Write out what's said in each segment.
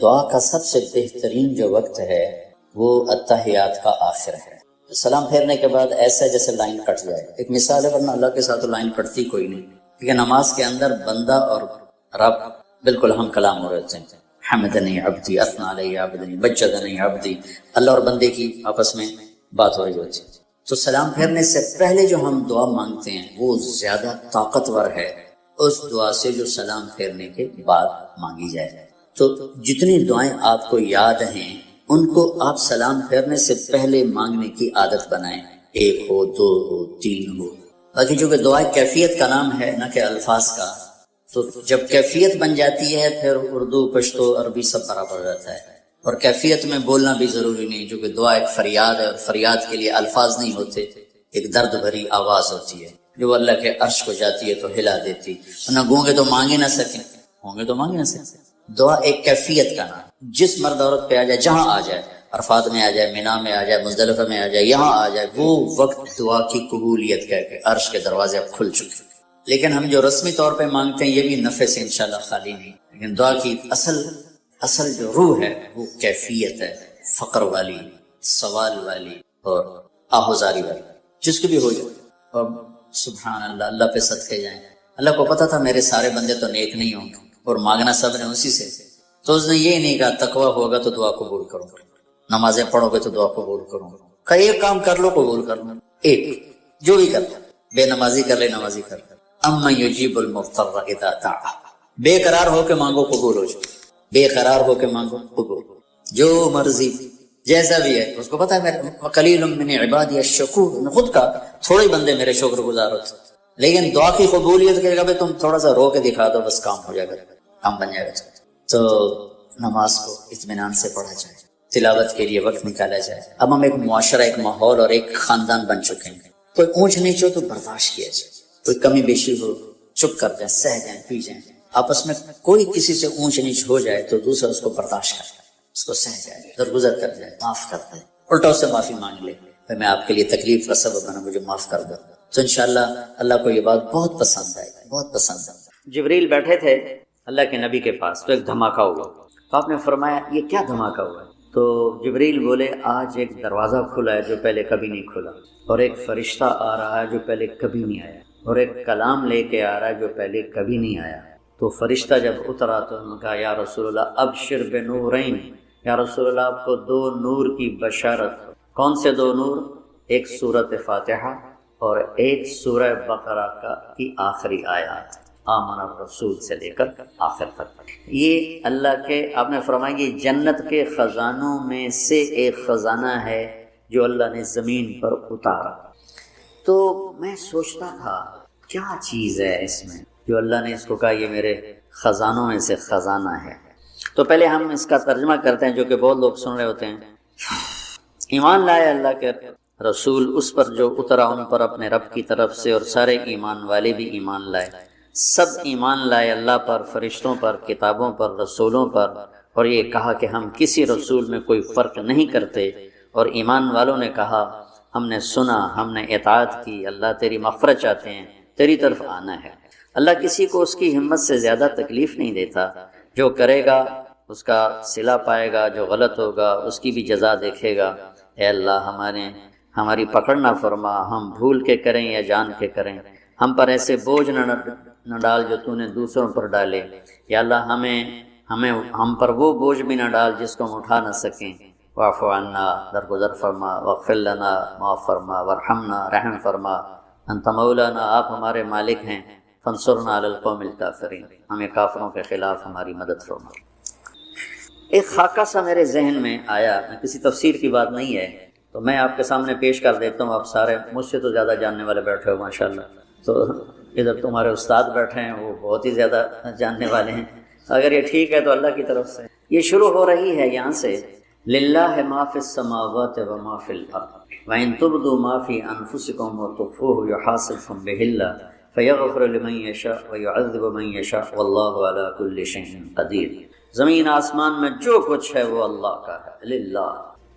دعا کا سب سے بہترین جو وقت ہے وہ التحیات کا آخر ہے۔ سلام پھیرنے کے بعد ایسا جیسے لائن کٹ جائے، ایک مثال ہے، ورنہ اللہ کے ساتھ لائن کٹتی کوئی نہیں، کیونکہ نماز کے اندر بندہ اور رب بالکل ہم کلام ہو رہے ہیں۔ حمدنی عبدی اثنا علی عبدی مجدنی عبدی، اللہ اور بندے کی آپس میں بات ہو رہی ہوتی ہے۔ تو سلام پھیرنے سے پہلے جو ہم دعا مانگتے ہیں وہ زیادہ طاقتور ہے اس دعا سے جو سلام پھیرنے کے بعد مانگی جائے۔ تو جتنی دعائیں آپ کو یاد ہیں ان کو آپ سلام پھیرنے سے پہلے مانگنے کی عادت بنائیں، ایک ہو، دو ہو، تین ہو۔ باقی جو کہ دعا کیفیت کا نام ہے نہ کہ الفاظ کا، تو جب کیفیت بن جاتی ہے پھر اردو، پشتو، عربی سب برابر ہو جاتا ہے، اور کیفیت میں بولنا بھی ضروری نہیں، جو کہ دعا ایک فریاد ہے، اور فریاد کے لیے الفاظ نہیں ہوتے، ایک درد بھری آواز ہوتی ہے جو اللہ کے عرش کو جاتی ہے تو ہلا دیتی، ورنہ گونگے تو مانگ ہی نہ سکیں، ہوں گے تو مانگ ہی نہ سکیں۔ دعا ایک کیفیت کا نام، جس مرد عورت پہ آ جائے، جہاں آ جائے، عرفات میں آ جائے، مینا میں آ جائے، مزدلفہ میں آ جائے، یہاں آ جائے، وہ وقت دعا کی قبولیت کا ہے کہ عرش کے دروازے اب کھل چکے۔ لیکن ہم جو رسمی طور پہ مانگتے ہیں یہ بھی نفع سے انشاءاللہ خالی نہیں، لیکن دعا کی اصل جو روح ہے وہ کیفیت ہے، فقر والی، سوال والی اور آہوزاری والی، جس کی بھی ہو جائے۔ اور سبحان اللہ، اللہ پہ صدقے جائیں۔ اللہ کو پتا تھا میرے سارے بندے تو نیک نہیں ہوں گے، اور مانگنا سب نے اسی سے، تو اس نے یہ نہیں کہا تقوی ہوگا تو دعا قبول کروں گا، نمازیں پڑھو گے تو دعا قبول کروں گا، کہ ایک کام کر لو قبول کر لو، ایک جو بھی کر لو، بے نمازی کر لے، نمازی کر لے، اما یجیب المضطر اذا دعا، بے قرار ہو کے مانگو قبول ہو جائے، بے قرار ہو کے مانگو قبول، جو مرضی جیسا بھی ہے۔ اس کو پتا ہے میرے قلیل من عبادی الشکور، نے خود کہا تھوڑے بندے میرے شکر گزار ہوتے، لیکن دعا کی قبولیت کے جگہ تم تھوڑا سا رو کے دکھا دو، بس کام ہو جائے گا، کام بن جائے گا۔ تو نماز کو اطمینان سے پڑھا جائے، تلاوت کے لیے وقت نکالا جائے۔ اب ہم ایک معاشرہ، ایک ماحول اور ایک خاندان بن چکے ہیں، کوئی اونچ نیچ ہو تو برداشت کیا جائے، کوئی کمی بیشی ہو چپ کر جائیں، سہ جائیں، پی جائیں، آپس میں کوئی کسی سے اونچ نیچ ہو جائے تو دوسرا اس کو برداشت کر جائے، اس کو سہ جائے، درگزر کر جائے، معاف کر دے، الٹا اس سے معافی مانگ لے، میں آپ کے لیے تکلیف کا سبب بنا، مجھے معاف کر دو، تو انشاءاللہ اللہ کو یہ بات بہت پسند آئے گی، بہت پسند آئے گی۔ جبریل بیٹھے تھے اللہ کے نبی کے پاس، تو ایک دھماکہ ہوا، تو آپ نے فرمایا یہ کیا دھماکہ ہوا ہے؟ تو جبریل بولے آج ایک دروازہ کھلا ہے جو پہلے کبھی نہیں کھلا، اور ایک فرشتہ آ رہا ہے جو پہلے کبھی نہیں آیا، اور ایک کلام لے کے آ رہا ہے جو پہلے کبھی نہیں آیا۔ تو فرشتہ جب اترا تو انہوں نے کہا یا رسول اللہ ابشر بنورین، یا رسول اللہ آپ کو دو نور کی بشارت۔ کون سے دو نور؟ ایک سورۃ فاتحہ اور ایک سورہ بقرہ کی آخری آیات، آمن الرسول سے لے کر آخر تک۔ یہ اللہ کے، آپ نے فرمایا کہ جنت کے خزانوں میں سے ایک خزانہ ہے جو اللہ نے زمین پر اتارا۔ تو میں سوچتا تھا کیا چیز ہے اس میں جو اللہ نے اس کو کہا یہ میرے خزانوں میں سے خزانہ ہے۔ تو پہلے ہم اس کا ترجمہ کرتے ہیں جو کہ بہت لوگ سن رہے ہوتے ہیں۔ ایمان لائے اللہ کے رسول اس پر جو اترا ان پر اپنے رب کی طرف سے، اور سارے ایمان والے بھی ایمان لائے، سب ایمان لائے اللہ پر، فرشتوں پر، کتابوں پر، رسولوں پر، اور یہ کہا کہ ہم کسی رسول میں کوئی فرق نہیں کرتے، اور ایمان والوں نے کہا ہم نے سنا، ہم نے اطاعت کی، اللہ تیری مغفرت چاہتے ہیں، تیری طرف آنا ہے۔ اللہ کسی کو اس کی ہمت سے زیادہ تکلیف نہیں دیتا، جو کرے گا اس کا صلہ پائے گا، جو غلط ہوگا اس کی بھی جزا دیکھے گا۔ اے اللہ ہماری پکڑ نہ فرما، ہم بھول کے کریں یا جان کے کریں، ہم پر ایسے بوجھ نہ ڈال جو تو نے دوسروں پر ڈالے، یا اللہ ہم پر وہ بوجھ بھی نہ ڈال جس کو ہم اٹھا نہ سکیں۔ واعف عنا، درگزر فرما، واغفر لنا، معاف فرما، وارحمنا، رحم فرما، انت مولانا، آپ ہمارے مالک ہیں، فانصرنا علی القوم الکافرین، ہمیں کافروں کے خلاف ہماری مدد فرما۔ ایک خاکہ سا میرے ذہن میں آیا، کسی تفسیر کی بات نہیں ہے، تو میں آپ کے سامنے پیش کر دیتا ہوں۔ آپ سارے مجھ سے تو زیادہ جاننے والے بیٹھے ہو ماشاءاللہ، تو ادھر تمہارے استاد بیٹھے ہیں وہ بہت ہی زیادہ جاننے والے ہیں، اگر یہ ٹھیک ہے تو اللہ کی طرف سے یہ شروع ہو رہی ہے یہاں سے، للہ ما فی السماوات و ما فی الارض وان تبدوا ما فی انفسکم وتخفوه یحاسبکم بہ اللہ فیغفر لمن یشاء ویعذب من یشاء واللہ علی کل شیء قدیر۔ زمین آسمان میں جو کچھ ہے وہ اللہ کا ہے، للہ،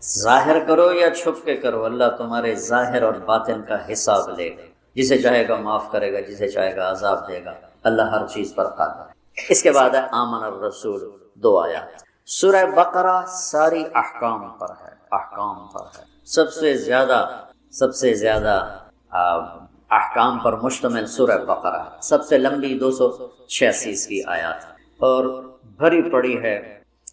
ظاہر کرو یا چھپ کے کرو، اللہ تمہارے ظاہر اور باطن کا حساب لے گا، جسے چاہے گا معاف کرے گا، جسے چاہے گا عذاب دے گا، اللہ ہر چیز پر قادر ہے۔ اس کے بعد ہے آمن الرسول، دو آیات۔ سورہ بقرہ ساری احکام پر ہے، احکام پر ہے، سب سے زیادہ احکام پر مشتمل سورہ بقرہ، سب سے لمبی 286 کی آیات اور بھری پڑی ہے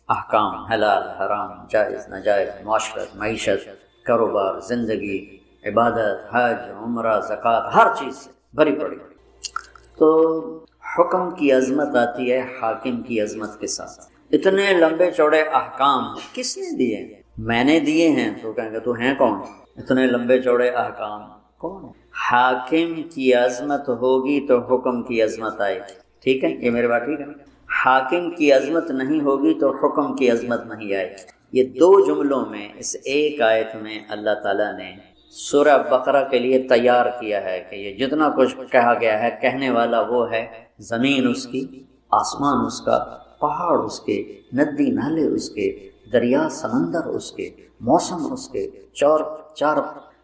احکام، حلال حرام، جائز ناجائز، معاشرت، معیشت، کاروبار، زندگی، عبادت، حج، عمرہ، زکوٰۃ، ہر چیز سے بھری پڑی۔ تو حکم کی عظمت آتی ہے حاکم کی عظمت کے ساتھ۔ اتنے لمبے چوڑے احکام کس نے دیے؟ میں نے دیے ہیں۔ تو کہیں گے تو ہیں کون؟ اتنے لمبے چوڑے احکام کون ہے؟ حاکم کی عظمت ہوگی تو حکم کی عظمت آئے گی، ٹھیک ہے؟ یہ میرے بات ٹھیک ہے؟ حاکم کی عظمت نہیں ہوگی تو حکم کی عظمت نہیں آئے گی۔ یہ دو جملوں میں، اس ایک آیت میں اللہ تعالیٰ نے سورہ بقرہ کے لیے تیار کیا ہے کہ یہ جتنا کچھ کہا گیا ہے، کہنے والا وہ ہے، زمین اس کی، آسمان اس کا، پہاڑ اس کے، ندی نالے اس کے، دریا سمندر اس کے، موسم اس کے،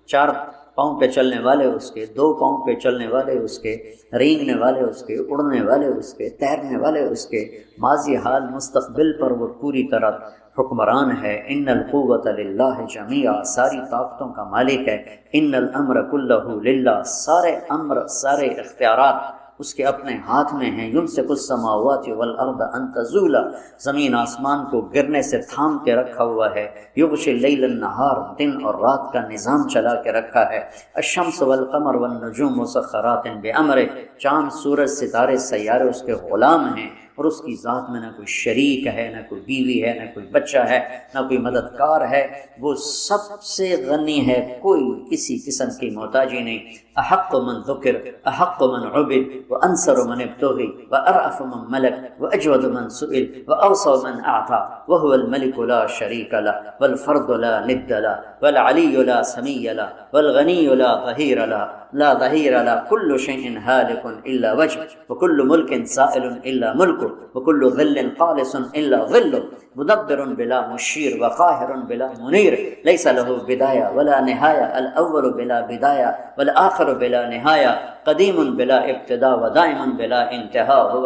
چار پاؤں پہ چلنے والے اس کے، 2 پاؤں پہ چلنے والے اس کے، رینگنے والے اس کے، اڑنے والے اس کے، تیرنے والے اس کے، ماضی حال مستقبل پر وہ پوری طرح حکمران ہے۔ ان القوۃ للہ جمیعا، ساری طاقتوں کا مالک ہے۔ ان الامر کلہ للہ، سارے امر، سارے اختیارات اس کے اپنے ہاتھ میں ہیں۔ یمسک السماوات والارض ان تزولا، زمین آسمان کو گرنے سے تھام کے رکھا ہوا ہے۔ یغشی اللیل النہار، دن اور رات کا نظام چلا کے رکھا ہے۔ الشمس والقمر والنجوم مسخرات بامرہ، چاند، سورج، ستارے، سیارے اس کے غلام ہیں، اور اس کی ذات میں نہ کوئی شریک ہے، نہ کوئی بیوی ہے، نہ کوئی بچہ ہے، نہ کوئی مددگار ہے۔ وہ سب سے غنی ہے، کوئی کسی قسم کی محتاجی نہیں۔ احق من ذکر، احق من عبد، وانصر من ابتغی، وارأف من ملک، واجود من سئل، واوصى من اعطى، وهو الملك لا شريك له، والفرد لا ند له، والعلي لا سمي له، والغني لا ظهير له، لا ظهير له، كل شيء هالك الا وجهه، وكل ملك سائل الا ملكه، وكل ظل خالص الا ظله، مدبر بلا مشير، وقاهر بلا منير، ليس له بداية ولا نهاية، الأول بلا بداية والآخر بلا نهاية، قديم بلا ابتداء ودائم بلا انتهاء، هو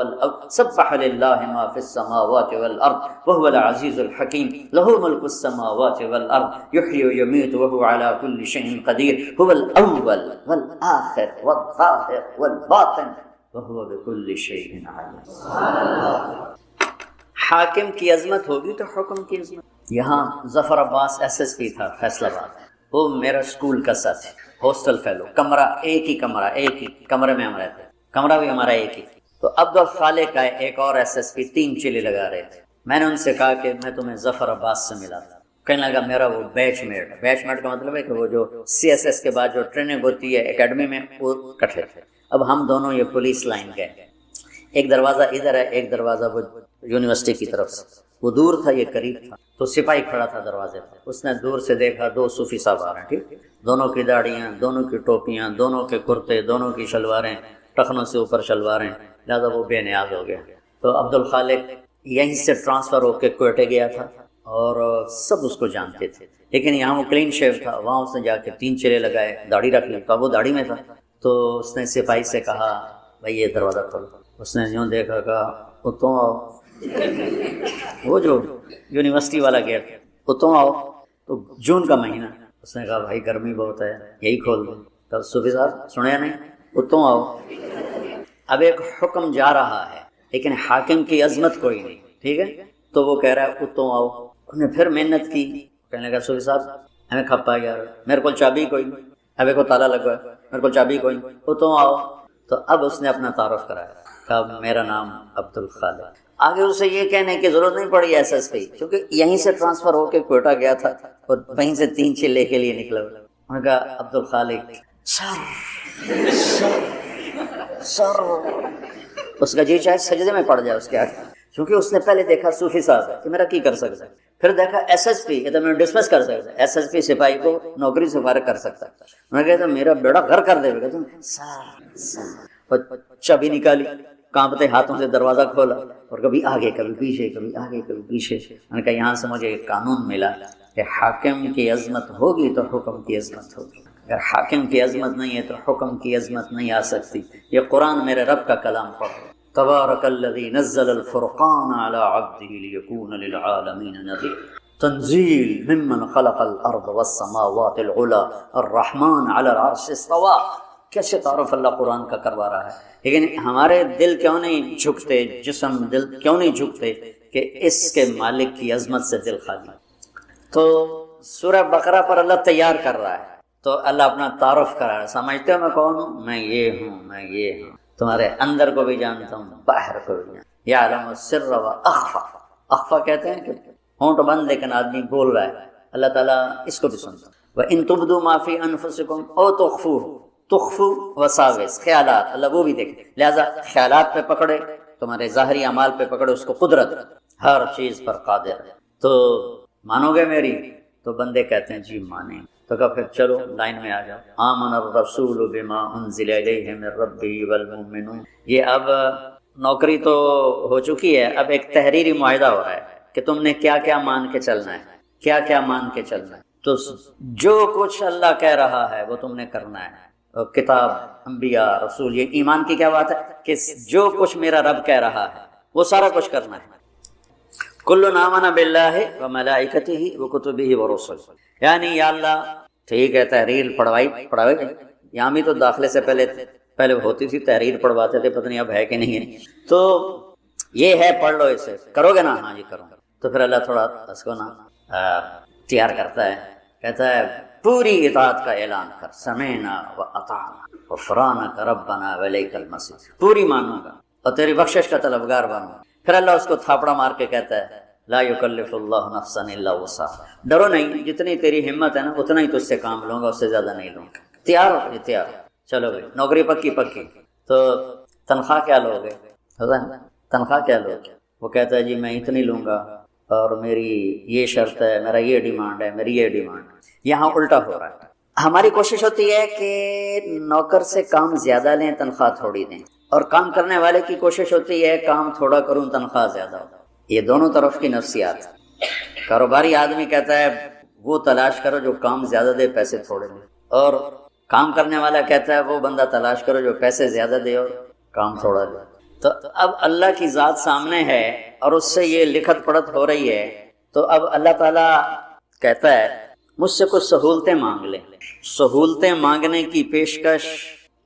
سبح لله ما في السماوات والأرض وهو العزيز الحكيم، له ملك السماوات والأرض، يحيي ويميت وهو على كل شيء قدير، هو الأول والآخر والظاهر والباطن وهو بكل شيء عليم۔ حاکم کی عظمت ہوگی تو حکم کی عظمت۔ یہاں ظفر عباس SSP تھا فیصل آباد، وہ میرا اسکول کا ساتھی، ہاسٹل فیلو، کمرہ ایک ہی کمرے میں ہم رہتے، کمرہ بھی ہمارا ایک ہی۔ تو عبدالخالق کا ایک اور SSP 3 چلے لگا رہے تھے۔ میں نے ان سے کہا کہ میں تمہیں ظفر عباس سے ملا تھا۔ کہنے لگا میرا وہ بیچ میٹ کا مطلب ہے کہ وہ جو CSS کے بعد جو ٹریننگ ہوتی ہے اکیڈمی میں، وہ کٹھے تھے۔ اب ہم دونوں یہ پولیس لائن گئے، ایک دروازہ ادھر ہے، ایک دروازہ وہ یونیورسٹی کی طرف سے، وہ دور تھا، یہ قریب تھا۔ تو سپاہی کھڑا تھا دروازے پر، اس نے دور سے دیکھا 2 صوفی صاحب آ رہے ہیں، ٹھیک، دونوں کی داڑیاں، دونوں کی ٹوپیاں، دونوں کے کرتے، دونوں کی شلواریں، ٹخنوں سے اوپر شلواریں، لہٰذا وہ بے نیاز ہو گیا۔ تو عبدالخالق یہیں سے ٹرانسفر ہو کے کوئٹے گیا تھا اور سب اس کو جانتے تھے، لیکن یہاں وہ کلین شیو تھا، وہاں اس نے جا کے 3 چلے لگائے، داڑھی رکھ لی، تو وہ داڑھی میں تھا۔ تو اس نے سپاہی سے کہا بھائی یہ دروازہ کھولو۔ اس نے یوں دیکھا، کہا اتوں آؤ، وہ جو یونیورسٹی والا گیٹ، اتوں آؤ۔ تو جون کا مہینہ، اس نے کہا بھائی گرمی بہت ہے، یہی کھول دو۔ تب صوفی صاحب سنیا نہیں، اتوں آؤ۔ اب ایک حکم جا رہا ہے لیکن حاکم کی عظمت کوئی نہیں، ٹھیک ہے، تو وہ کہہ رہا ہے اتوں آؤ۔ انہوں نے پھر محنت کی، کہنے لگا صوفی صاحب ہمیں کھپا یار، میرے کو چابی کوئی نہیں، ابھی کو تالا لگا ہے، میرے کو چابی کوئی نہیں، اتوں آؤ۔ تو اب اس نے اپنا تعارف کرایا، کہا میرا نام عبدالخالق۔ آگے اسے یہ کہنے کی ضرورت نہیں پڑی SSP، کیونکہ یہیں سے ٹرانسفر ہو کے کوئٹہ گیا تھا اور وہیں سے 3 چلے کے لیے نکلا۔ انہوں نے کہا عبدالخالق سر، اس کا جی چاہے سجدے میں پڑ جائے اس کے آگے، کیونکہ اس نے پہلے دیکھا صوفی صاحب ہے کہ میرا کی کر سکتا ہے، پھر دیکھا SSP کہ تو میں ڈسمس کر سکتا ہے، SSP سپاہی کو نوکری سے فارغ کر سکتا ہے۔ انہوں نے کہا میرا بیڑا گھر کر دے گا، تم چابی نکالی، کانپتے ہاتھوں سے دروازہ کھولا اور کبھی آگے کبھی پیچھے، کبھی آگے کبھی پیچھے۔ میں نے کہا یہاں سے مجھے ایک قانون ملا کہ حاکم کی عظمت ہوگی تو حکم کی عظمت ہوگی، اگر حاکم کی عظمت نہیں ہے تو حکم کی عظمت نہیں آ سکتی۔ یہ قرآن میرے رب کا کلام پڑھو، تبارک الذی نزل الفرقان علی عبدہ لیکون للعالمین نذیر تنزیل ممن خلق الارض والسماوات العلی الرحمن علی العرش استوى. کیسے تعارف اللہ قرآن کا کروا رہا ہے. لیکن ہمارے دل کیوں نہیں جھکتے، جسم دل کیوں نہیں جھکتے کہ اس کے مالک کی عظمت سے دل خالی. تو سورہ بقرہ پر اللہ تیار کر رہا ہے، تو اللہ اپنا تعارف کرا رہا ہے. سمجھتے ہو میں کون ہوں؟ میں یہ ہوں، میں یہ ہوں. تمہارے اندر کو بھی جانتا ہوں، باہر کو بھی جانتا ہوں. یعلم السر و اخفا. اخفا کہتے ہیں کہ ہونٹ بند لیکن آدمی بول رہا ہے، اللہ تعالیٰ اس کو بھی سنتا ہے. وَإِن تُبْدُوا مَا فِي أَنفُسِكُمْ أَوْ تُخْفُوهُ تخفو وساوس. خیالات اللہ وہ بھی دیکھے، لہذا خیالات پہ پکڑے، تمہارے ظاہری اعمال پہ پکڑے اس کو. قدرت ہر چیز پر قادر ہے. تو مانو گے میری؟ تو بندے کہتے ہیں جی مانیں. تو کہا پھر چلو لائن میں آ جاؤ. آمن الرسول بما انزل الیہ من ربہ والمؤمنون. یہ اب نوکری تو ہو چکی ہے، اب ایک تحریری معاہدہ ہو رہا ہے کہ تم نے کیا کیا مان کے چلنا ہے، کیا کیا مان کے چلنا ہے. تو جو کچھ اللہ کہہ رہا ہے وہ تم نے کرنا ہے. کتاب، انبیاء، رسول، یہ ایمان کی کیا بات ہے کہ جو کچھ میرا رب کہہ رہا ہے وہ سارا کچھ کرنا ہے. کل آمن باللہ وملائکتہ وکتبہ ورسلہ. یعنی یا اللہ ٹھیک ہے تحریر پڑھوائی یہاں بھی تو داخلے سے پہلے ہوتی تھی تحریر پڑھواتے تھے، پتہ نہیں اب ہے کہ نہیں ہے. تو یہ ہے پڑھ لو، اسے کرو گے نا؟ ہاں جی کروں گا. تو پھر اللہ تھوڑا اس کو نا تیار کرتا ہے، کہتا ہے پوری اطاعت کا اعلان کر، سمعنا و اطعنا غفرانک ربنا والیک المصیر. پوری مانوں گا اور تیری بخشش کا طلبگار بنوں گا. پھر اللہ اس کو تھاپڑا مار کے کہتا ہے لا یکلف اللہ نفسا الا وسعها. ڈرو نہیں، جتنی تیری ہمت ہے نا اتنا ہی تجھ سے کام لوں گا، اس سے زیادہ نہیں لوں گا. تیار ہو؟ تیار. چلو بھائی نوکری پکی. تو تنخواہ کیا لو گے؟ تنخواہ کیا لو گے؟ وہ کہتا ہے جی میں اتنی لوں گا اور میری یہ شرط ہے، میرا یہ ڈیمانڈ ہے، میری یہ ڈیمانڈ. یہاں الٹا ہو رہا ہے. ہماری کوشش ہوتی ہے کہ نوکر سے کام زیادہ لیں تنخواہ تھوڑی دیں، اور کام کرنے والے کی کوشش ہوتی ہے کام تھوڑا کروں تنخواہ زیادہ ہو. یہ دونوں طرف کی نفسیات. کاروباری آدمی کہتا ہے وہ تلاش کرو جو کام زیادہ دے پیسے تھوڑے دے، اور کام کرنے والا کہتا ہے وہ بندہ تلاش کرو جو پیسے زیادہ دے اور کام تھوڑا دے. تو اب اللہ کی ذات سامنے ہے اور اس سے یہ لکھت پڑھت ہو رہی ہے. تو اب اللہ تعالیٰ کہتا ہے مجھ سے کچھ سہولتیں مانگ لیں. سہولتیں مانگنے کی پیشکش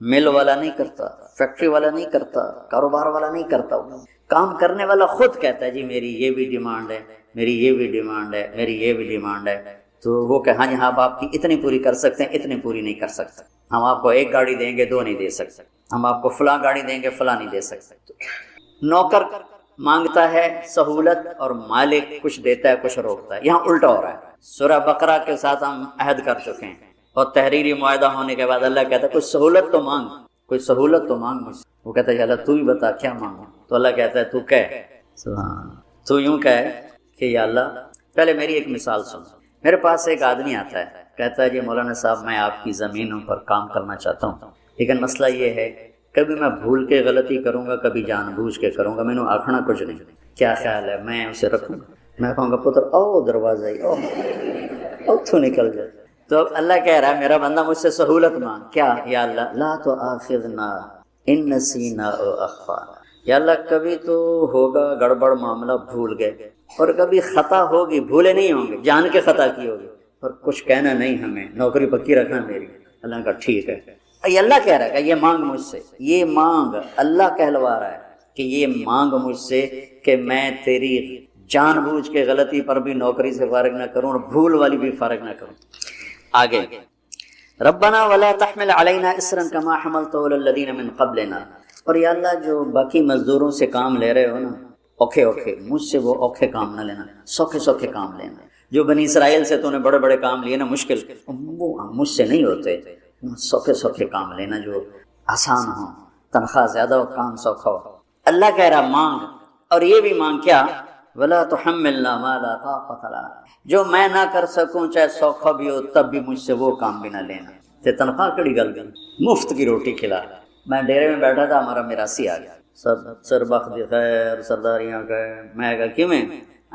مل والا نہیں کرتا، فیکٹری والا نہیں کرتا، کاروبار والا نہیں کرتا. کام کرنے والا خود کہتا ہے جی میری یہ بھی ڈیمانڈ ہے، میری یہ بھی ڈیمانڈ ہے، میری یہ بھی ڈیمانڈ ہے. تو وہ کہ ہاں جی ہاں آپ کی اتنی پوری کر سکتے ہیں، اتنی پوری نہیں کر سکتے. ہم آپ کو ایک گاڑی دیں گے، 2 نہیں دے سکتے. ہم آپ کو فلاں گاڑی دیں گے، فلاں نہیں دے سکتے. نوکر مانگتا ہے سہولت اور مالک کچھ دیتا ہے، کچھ روکتا ہے. یہاں الٹا ہو رہا ہے. سورہ بقرہ کے ساتھ ہم عہد کر چکے ہیں اور تحریری معاہدہ ہونے کے بعد اللہ کہتا ہے کوئی سہولت تو مانگ، کوئی سہولت تو مانگ مجھ سے. وہ کہتا ہے اللہ تو ہی بتا کیا مانگو. تو اللہ کہتا ہے تو کہہ، تو یوں کہے کہ یا اللہ پہلے میری ایک مثال سن. میرے پاس ایک آدمی آتا ہے، کہتا ہے جی مولانا صاحب میں آپ کی زمینوں پر کام کرنا چاہتا ہوں، لیکن مسئلہ یہ ہے کبھی میں بھول کے غلطی کروں گا، کبھی جان بوجھ کے کروں گا، میں نے آکھنا کچھ نہیں. کیا خیال ہے میں اسے رکھوں گا؟ میں کہوں گا پتر او دروازہ ہی او تو نکل جائے. تو اللہ کہہ رہا ہے میرا بندہ مجھ سے سہولت مانگ. کیا؟ یا اللہ لا تؤاخذنا ان نسینا او اخطانا. یا اللہ کبھی تو ہوگا گڑبڑ معاملہ، بھول گئے، اور کبھی خطا ہوگی، بھولے نہیں ہوں گے، جان کے خطا کی ہوگی، اور کچھ کہنا نہیں ہمیں، نوکری پکی رکھنا میری. اللہ نے کہا ٹھیک ہے. یہ اللہ کہہ رہا ہے کہ یہ مانگ مجھ سے، یہ مانگ. اللہ کہلوا رہا ہے کہ یہ مانگ مجھ سے کہ میں تیری جان بوجھ کے غلطی پر بھی نوکری سے فارغ نہ کروں اور بھول والی بھی فارغ نہ کروں. آگے ربنا ولا تحمل علینا اسرا کما حملته علی الذین من قبلنا. اور یا اللہ جو باقی مزدوروں سے کام لے رہے ہو نا اوکھے مجھ سے وہ اوکھے کام نہ لینا، سوکھے کام لینا. جو بنی اسرائیل سے تو نے بڑے بڑے کام لیے نا مشکل، وہ مجھ سے نہیں ہوتے. سوکھے کام لینا جو آسان ہو، تنخواہ زیادہ ہو، کام سوکھا ہو. اللہ کہہ رہا مانگ. اور یہ بھی مانگ کیا؟ ولا تحملنا ما لا طاقت لنا. جو میں نہ کر سکوں چاہے سوکھا بھی ہو تب بھی مجھ سے وہ کام بھی نہ لینا. تے تنخواہ کڑی گل گئی، مفت کی روٹی کھلا. میں ڈیرے میں بیٹھا تھا، ہمارا میراسی آ گیا. سر بخت خیر سرداریاں گئے. میں کہا کیوں میں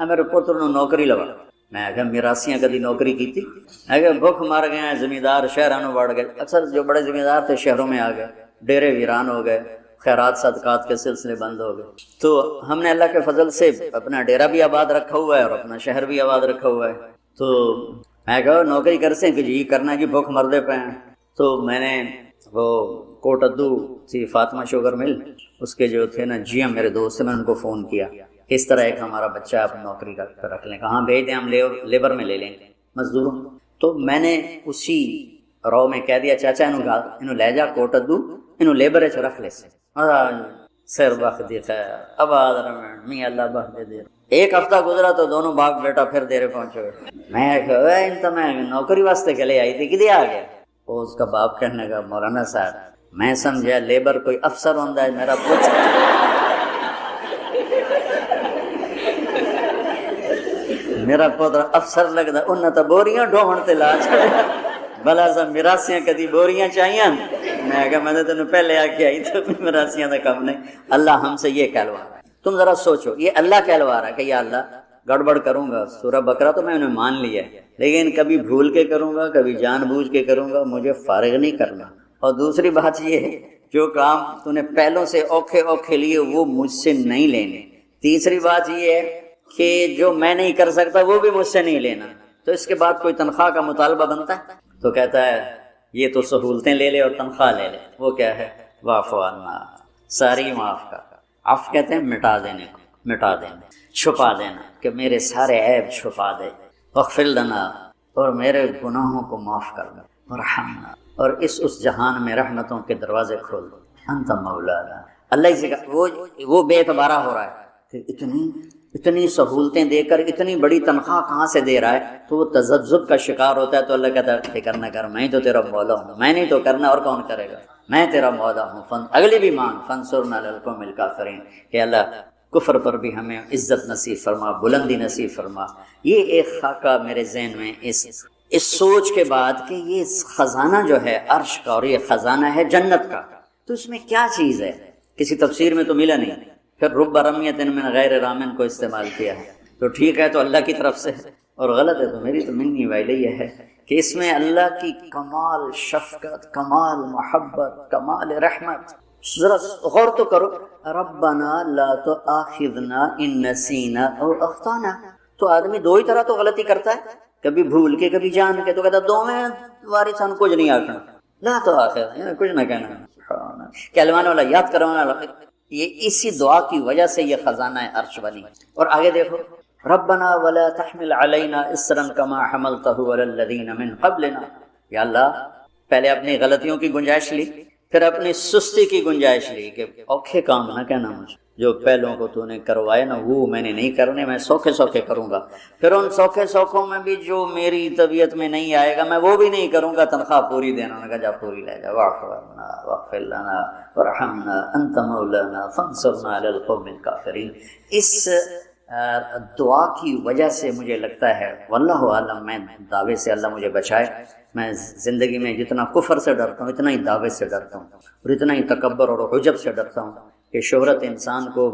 میرے پتر نے نوکری لوا. میں کہا میراسیاں کدی نوکری کی تھی؟ میں کہا بھوک مار گئے ہیں، زمیندار شہرانوں بڑھ گئے. اکثر جو بڑے زمیندار تھے شہروں میں آ گئے، ڈیرے ویران ہو گئے، خیرات صدقات کے سلسلے بند ہو گئے. تو ہم نے اللہ کے فضل سے اپنا ڈیرا بھی آباد رکھا ہوا ہے اور اپنا شہر بھی آباد رکھا ہوا ہے. تو میں کہا نوکری کرتے ہیں کہ جی کرنا جی بھوک مردے پہ ہیں. تو میں نے وہ کوٹ ادو تھی فاطمہ شوگر مل، اس کے جو تھے نا جی ایم میرے دوست، میں ان کو فون کیا اس طرح ایک ہمارا بچہ آپ نوکری رکھ لیں. کہاں بھیج دیں؟ ہم لیبر میں لے لیں مزدوروں. تو میں نے اسی رو میں کہہ دیا چاچا انہوں لے جا کوٹ ادو انہوں لیبر چ رکھ لے سے سر وقت دی خیر آباد رمن می اللہ بخ دے. ایک ہفتہ گزرا تو دونوں باپ بیٹا پھر دیرے پہنچے. میں کہا میں نوکری واسطے کے لیے آئی تھی کدے آ گیا؟ وہ اس کا باپ کہنے کا مولانا صاحب میں سمجھا لیبر کوئی افسر ہوتا ہے میرا پوچھ میرا پوتر افسر لگتا انہیں تو بوریاں ڈھوہن تے لا چھڑیا بلا سا مراسیاں کدی بوریاں چاہیے. میں کہا میں نے تینوں پہلے آ کے آئی تو مراسیاں کا کم نہیں. اللہ ہم سے یہ کہلوا رہا ہے. تم ذرا سوچو یہ اللہ کہلوا رہا ہے کہ یا اللہ گڑبڑ کروں گا سورہ بقرہ تو میں انہیں مان لیا ہے لیکن کبھی بھول کے کروں گا کبھی جان بوجھ کے کروں گا، مجھے فارغ نہیں کرنا. اور دوسری بات یہ ہے جو کام تو نے پہلوں سے اوکھے لیے وہ مجھ سے نہیں لینے. تیسری بات یہ ہے کہ جو میں نہیں کر سکتا وہ بھی مجھ سے نہیں لینا. تو اس کے بعد کوئی تنخواہ کا مطالبہ بنتا ہے تو کہتا ہے یہ تو سہولتیں لے لے اور تنخواہ لے لے. وہ کیا ہے؟ واعف عنا، ساری معاف کا. عفو کہتے ہیں مٹا دینے کو، مٹا دینا، چھپا دینا کہ میرے سارے عیب چھپا دے. واغفر لنا، اور میرے گناہوں کو معاف کر دے. ورحمنا، اور اس جہان میں رحمتوں کے دروازے کھول دو. انت مولانا، اللہ سے وہ بے اعتبارہ ہو رہا ہے کہ اتنی سہولتیں دے کر اتنی بڑی تنخواہ کہاں سے دے رہا ہے. تو وہ تذبذب کا شکار ہوتا ہے. تو اللہ کہتا ہے فکر نہ کر، میں تو تیرا مولا ہوں، میں نہیں تو کرنا اور کون کرے گا، میں تیرا مولا ہوں. اگلی بھی مانگ فانصرنا علی القوم الکافرین کہ اللہ کفر پر بھی ہمیں عزت نصیب فرما، بلندی نصیب فرما. یہ ایک خاکہ میرے ذہن میں اس سوچ کے بعد کہ یہ خزانہ جو ہے عرش کا اور یہ خزانہ ہے جنت کا، تو اس میں کیا چیز ہے؟ کسی تفسیر میں تو ملا نہیں. پھر رب رمیت من غیر رامن کو استعمال کیا ہے. تو ٹھیک ہے تو اللہ کی طرف سے ہے اور غلط ہے تو میری تو منی ویلے یہ ہے کہ اس میں اللہ کی کمال شفقت، کمال محبت، کمال رحمت. ذرا غور تو کرو، ربنا لا تؤاخذنا ان نسینا او اخطانا. تو آدمی دو ہی طرح تو غلطی کرتا ہے، کبھی بھول کے کبھی جان کے. تو کہتا دو میں واری سان کچھ نہیں آکھنا، لا تؤاخذنا کچھ نہ کہنا، کہلوانے والا یاد کروانے والا. یہ اسی دعا کی وجہ سے یہ خزانہ عرش بنی. اور آگے دیکھو ربنا ولا تحمل علینا اسرا کما حملته علی الذین من قبلنا. یا اللہ پہلے اپنی غلطیوں کی گنجائش لی، پھر اپنی سستی کی گنجائش لی کہ اوکھے کام نہ کہنا مجھے، جو پہلوں کو تو نے کروائے نا وہ میں نے نہیں کرنے، میں سوکھے کروں گا. پھر ان سوکھوں میں بھی جو میری طبیعت میں نہیں آئے گا میں وہ بھی نہیں کروں گا. تنخواہ پوری دینا، انہوں نے کہا جا پوری لے جا. واعف عنا واغفر لنا وارحمنا انت مولانا فانصرنا علی القوم الکافرین. اس دعا کی وجہ سے مجھے لگتا ہے واللہ عالم، میں دعوے سے اللہ مجھے بچائے، میں زندگی میں جتنا کفر سے ڈرتا ہوں اتنا ہی دعوے سے ڈرتا ہوں اور اتنا ہی تکبر اور عجب سے ڈرتا ہوں کہ شہرت انسان کو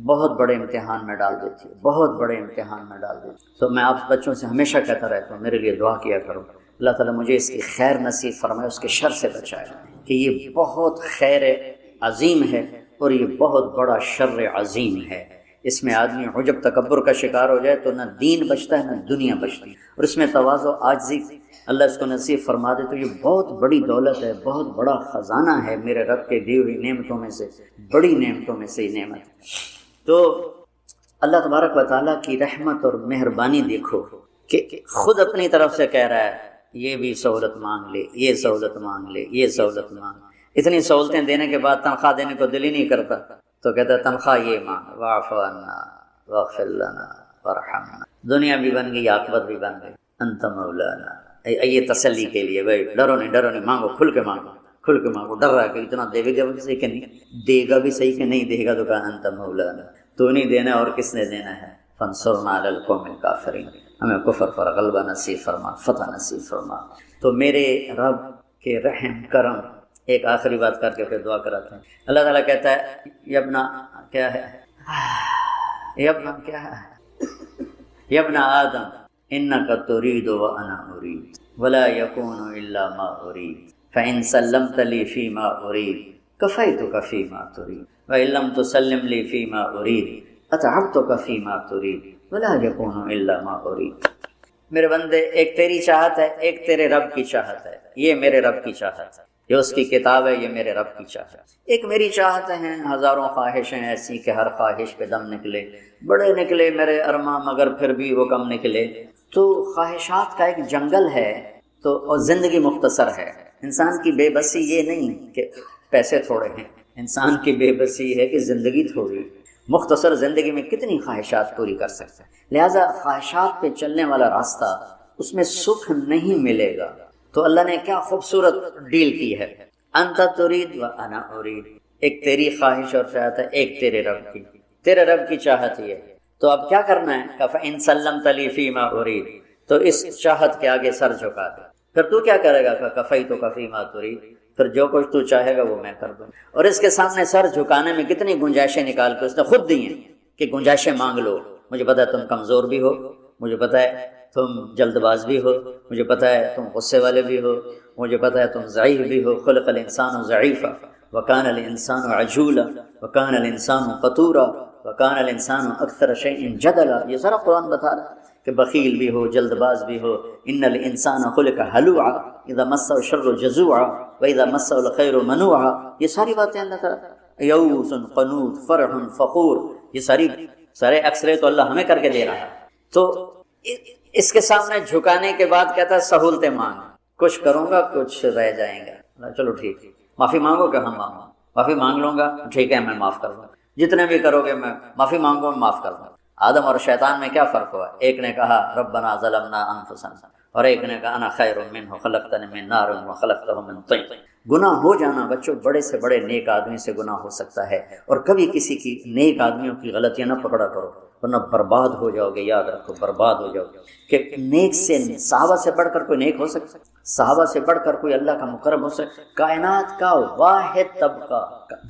بہت بڑے امتحان میں ڈال دیتی ہے، بہت بڑے امتحان میں ڈال دیتی ہے. تو میں آپ بچوں سے ہمیشہ کہتا رہتا ہوں میرے لیے دعا کیا کرو، اللہ تعالیٰ مجھے اس کی خیر نصیب فرمائے، اس کے شر سے بچائے کہ یہ بہت خیر عظیم ہے اور یہ بہت بڑا شر عظیم ہے. اس میں آدمی عجب تکبر کا شکار ہو جائے تو نہ دین بچتا ہے نہ دنیا بچتی ہے. اور اس میں تواضع عاجزی اللہ اس کو نصیب فرما دے تو یہ بہت بڑی دولت ہے، بہت بڑا خزانہ ہے میرے رب کے دی ہوئی نعمتوں میں سے، بڑی نعمتوں میں سے نعمت ہے. تو اللہ تبارک و تعالیٰ کی رحمت اور مہربانی دیکھو کہ خود اپنی طرف سے کہہ رہا ہے یہ بھی سہولت مانگ لے، یہ سہولت مانگ لے، یہ سہولت مانگ. اتنی سہولتیں دینے کے بعد تنخواہ دینے کو دل ہی نہیں کرتا تو کہتا ہے تنخواہ یہ مانگ. واعف عنا واغفر لنا وارحمنا. دنیا بھی بن گئی، عاقبت بھی بن گئی. انت مولانا، یہ تسلی کے لیے بھائی ڈرو نہیں مانگو، کھل کے مانگو. ڈر رہا ہے کہ اتنا دے گا بھی صحیح کہ نہیں دے گا، بھی صحیح کہ نہیں دے گا. تو کہا انت مولانا، تو نہیں دینا اور کس نے دینا ہے. فانصرنا علی القوم الکافرین، ہمیں کفر پر غلبہ نصیب فرما، فتح نصیب فرما. تو میرے رب کے رحم کرم. ایک آخری بات کر کے پھر دعا کراتے ہیں. اللہ تعالیٰ کہتا ہے یبنا کیا ہے، یبنا کیا ہے، یبنا آدم انک ترید وانا ارید ولا یکون الا ما ارید فان سلمت لی فیما ارید کفیتک فیما ترید وإن لم تسلم لی فیما ارید اتعبتک فیما ترید ولا یکون الا ما ارید۔ میرے بندے، ایک تیری چاہت ہے، ایک تیرے رب کی چاہت ہے، یہ میرے رب کی چاہت ہے، یہ اس کی کتاب ہے، یہ میرے رب کی چاہت ہے۔ ایک میری چاہتیں ہیں، ہزاروں خواہشیں ایسی کہ ہر خواہش پہ دم نکلے، بڑے نکلے میرے ارماں مگر پھر بھی وہ کم نکلے۔ تو خواہشات کا ایک جنگل ہے، تو اور زندگی مختصر ہے۔ انسان کی بے بسی یہ نہیں کہ پیسے تھوڑے ہیں، انسان کی بے بسی ہے کہ زندگی تھوڑی، مختصر زندگی میں کتنی خواہشات پوری کر سکتے ہیں۔ لہٰذا خواہشات پہ چلنے والا راستہ، اس میں سکھ نہیں ملے گا۔ تو اللہ نے کیا خوبصورت ڈیل کی ہے، انت ترید و انا ارید، ایک تیری خواہش اور چاہت ہے، ایک تیرے رب کی، تیرے رب کی چاہت یہ ہے۔ تو اب کیا کرنا ہے؟ فَإِن سَلَّمْتَ لِي فِيمَا أُرِيدُ، تو اس چاہت کے آگے سر جھکا دے۔ پھر تو کیا کرے گا؟ فَكَفَيْتُكَ فِيمَا تُرِيدُ، پھر جو کچھ تو چاہے گا وہ میں کر دوں۔ اور اس کے سامنے سر جھکانے میں کتنی گنجائشیں نکال کے اس نے خود دی ہیں کہ گنجائشیں مانگ لو۔ مجھے پتا ہے تم کمزور بھی ہو، مجھے پتا ہے تم جلد باز بھی ہو، مجھے پتا ہے تم غصے والے بھی ہو، مجھے پتا ہے تم ضعیف بھی ہو، خلق الانسان ضعیفا وکان الانسان عجولا وکان الانسان قتورا وکان الانسان اکثر شیء جدلا۔ یہ سارا قرآن بتا رہا ہے کہ بخیل بھی ہو، جلد باز بھی ہو، ان الانسان خلق ہلوعا اذا مسہ الشر جزوعا واذا مسہ الخیر منوعا۔ یہ ساری باتیں اللہ تعالیٰ، یئوس قنوط فرح فخور، یہ سارے ایکسرے تو اللہ ہمیں کر کے دے رہا ہے۔ تو اس کے سامنے جھکانے کے بعد کہتا ہے سہولتیں مانگ، کچھ کروں گا کچھ رہ جائیں گا، چلو ٹھیک ہے، معافی مانگو کہ ہم مانگو، معافی مانگ لوں گا، ٹھیک ہے میں معاف کر دوں، جتنے بھی کرو گے میں معافی مانگو، میں معاف کر دوں۔ آدم اور شیطان میں کیا فرق ہوا؟ ایک نے کہا ربنا ظلمنا انفسنا، اور ایک نے کہا انا خیر منہ خلقتنی من نار وخلقتہ من طین۔ گناہ ہو جانا بچوں، بڑے سے بڑے نیک آدمی سے گناہ ہو سکتا ہے، اور کبھی کسی کی نیک آدمیوں کی غلطیاں نہ پکڑا کرو ورنہ برباد ہو جاؤ گے، یاد رکھو برباد ہو جاؤ گے۔ کہ نیک سے، صحابہ سے بڑھ کر کوئی نیک ہو سکتا ہے؟ صحابہ سے بڑھ کر کوئی اللہ کا مقرب ہو سکتا ہے؟ کائنات کا واحد طبقہ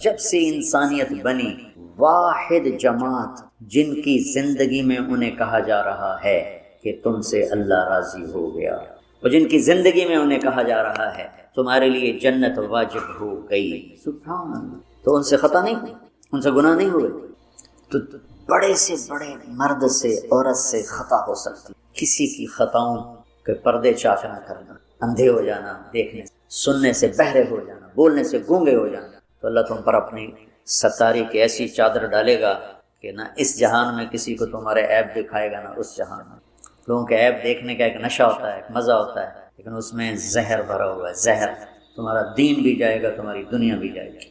جب سے انسانیت بنی، واحد جماعت جن کی زندگی میں انہیں کہا جا رہا ہے کہ تم سے اللہ راضی ہو گیا، اور جن کی زندگی میں انہیں کہا جا رہا ہے تمہارے لیے جنت واجب ہو گئی، سبحان اللہ، تو ان سے خطا نہیں ہوئی، ان سے گناہ نہیں ہوئے۔ تو بڑے سے بڑے مرد سے، عورت سے خطا ہو سکتی، کسی کی خطاؤں کے پردے چاک نہ کرنا، اندھے ہو جانا دیکھنے سے، سننے سے بہرے ہو جانا، بولنے سے گونگے ہو جانا، تو اللہ تم پر اپنی ستاری کی ایسی چادر ڈالے گا کہ نہ اس جہان میں کسی کو تمہارے عیب دکھائے گا، نہ اس جہان میں۔ لوگوں کے عیب دیکھنے کا ایک نشہ ہوتا ہے، ایک مزہ ہوتا ہے، لیکن اس میں زہر بھرا ہوا ہے، زہر۔ تمہارا دین بھی جائے گا، تمہاری دنیا بھی جائے گی۔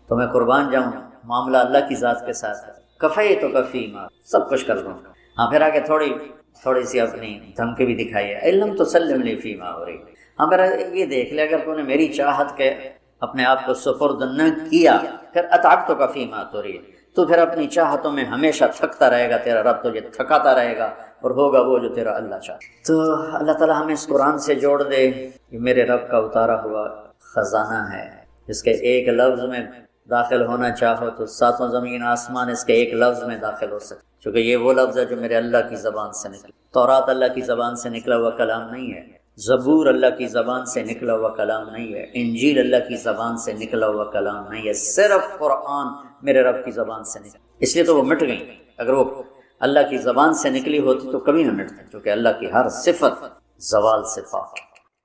تو میں قربان جاؤں، معاملہ اللہ کی ذات کے ساتھ ہے، کفیتک فیما، سب کچھ کر دوں۔ ہاں پھر آگے تھوڑی سی اپنی دھمکی بھی دکھائی ہے، علم تسلم لی فیما ارید۔ ہاں پھر یہ دیکھ لے اگر تو نے میری چاہت کے اپنے آپ کو سپرد نہ کیا، پھر اتعبتک فیما ترید، تو پھر اپنی چاہتوں میں ہمیشہ تھکتا رہے گا، تیرا رب تجھے تھکاتا رہے گا، اور ہوگا وہ جو تیرا اللہ چاہتا۔ تو اللہ تعالیٰ ہمیں اس قرآن سے جوڑ دے، یہ میرے رب کا اتارا ہوا خزانہ ہے، اس کے ایک لفظ میں داخل ہونا چاہو تو ساتوں زمین آسمان اس کے ایک لفظ میں داخل ہو سکتے، چونکہ یہ وہ لفظ ہے جو میرے اللہ کی زبان سے نکلا۔ تورات اللہ کی زبان سے نکلا ہوا کلام نہیں ہے، زبور اللہ کی زبان سے نکلا ہوا کلام نہیں ہے، انجیل اللہ کی زبان سے نکلا ہوا کلام نہیں ہے، صرف قرآن میرے رب کی زبان سے نکلا۔ اس لیے تو وہ مٹ گئی، اگر وہ اللہ کی زبان سے نکلی ہوتی تو کبھی نہ مٹتی، کیونکہ اللہ کی ہر صفت زوال سے پاک ہے۔